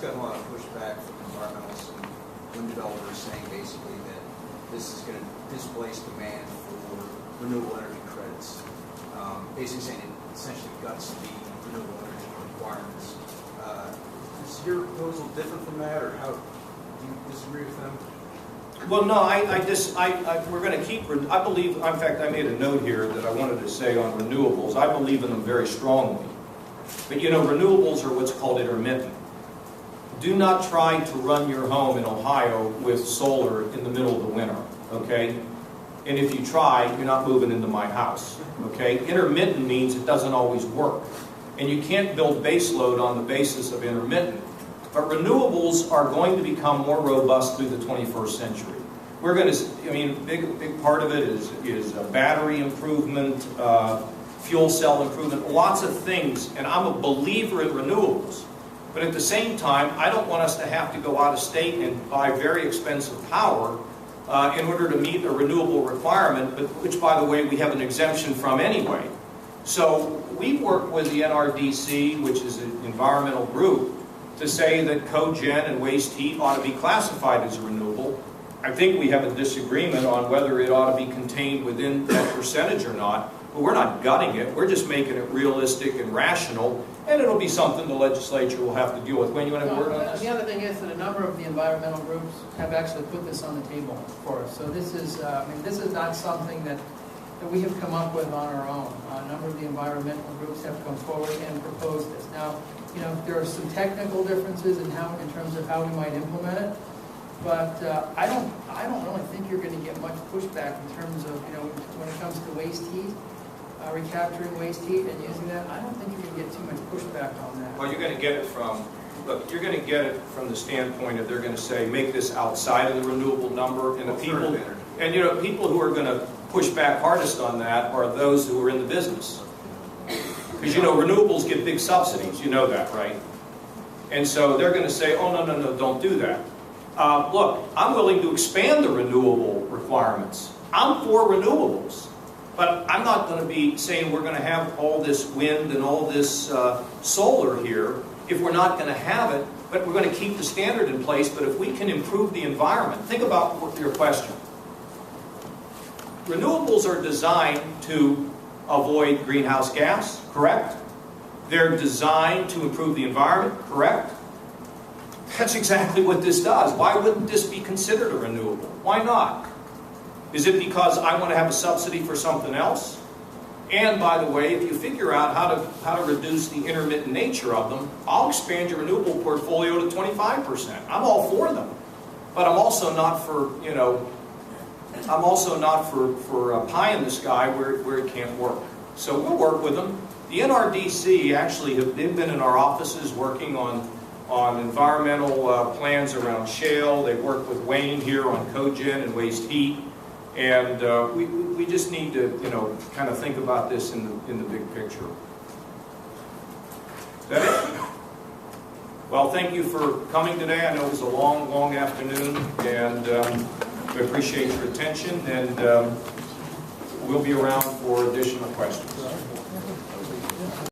gotten a lot of pushback from environmentalists and wind developers saying basically that this is going to displace demand for renewable energy credits. Basically saying it essentially guts the renewable energy requirements. Is your proposal different from that, or how do you disagree with them? Well, no, we're going to keep, I believe, in fact, I made a note here that I wanted to say on renewables. I believe in them very strongly. But you know, renewables are what's called intermittent. Do not try to run your home in Ohio with solar in the middle of the winter, okay? And if you try, you're not moving into my house, okay? Intermittent means it doesn't always work. And you can't build base load on the basis of intermittent. But renewables are going to become more robust through the 21st century. We're going to, I mean, big part of it is battery improvement, fuel cell improvement, lots of things. And I'm a believer in renewables. But at the same time, I don't want us to have to go out of state and buy very expensive power in order to meet a renewable requirement, which, by the way, we have an exemption from anyway. So we work with the NRDC, which is an environmental group, to say that cogen and waste heat ought to be classified as a renewable. I think we have a disagreement on whether it ought to be contained within that percentage or not, but we're not gutting it. We're just making it realistic and rational, and it'll be something the legislature will have to deal with. Wayne, you want to word on this? The other thing is that a number of the environmental groups have actually put this on the table for us. So this is, I mean, this is not something that we have come up with on our own. A number of the environmental groups have come forward and proposed this. Now, you know, there are some technical differences in terms of how we might implement it, but I don't really think you're going to get much pushback in terms of, you know, when it comes to waste heat, recapturing waste heat and using that. I don't think you're going to get too much pushback on that. Well, you're going to get it from, look, you're going to get it from the standpoint of they're going to say make this outside of the renewable number, and the people, and you know, people who are going to push back hardest on that are those who are in the business. Because, you know, renewables get big subsidies, you know that, right? And so they're going to say, oh, no, don't do that. Look, I'm willing to expand the renewable requirements. I'm for renewables. But I'm not going to be saying we're going to have all this wind and all this solar here if we're not going to have it, but we're going to keep the standard in place. But if we can improve the environment, think about your question. Renewables are designed to avoid greenhouse gas, correct? They're designed to improve the environment, correct? That's exactly what this does. Why wouldn't this be considered a renewable? Why not? Is it because I want to have a subsidy for something else? And by the way, if you figure out how to reduce the intermittent nature of them, I'll expand your renewable portfolio to 25%. I'm all for them. But I'm also not for, you know, I'm also not for a pie in the sky where it can't work. So we'll work with them. The NRDC actually, they've been in our offices working on environmental plans around shale. They work with Wayne here on cogen and waste heat. And we just need to, you know, kind of think about this in the big picture. Is that it? Well, thank you for coming today. I know it was a long afternoon, and we appreciate your attention, and we'll be around for additional questions.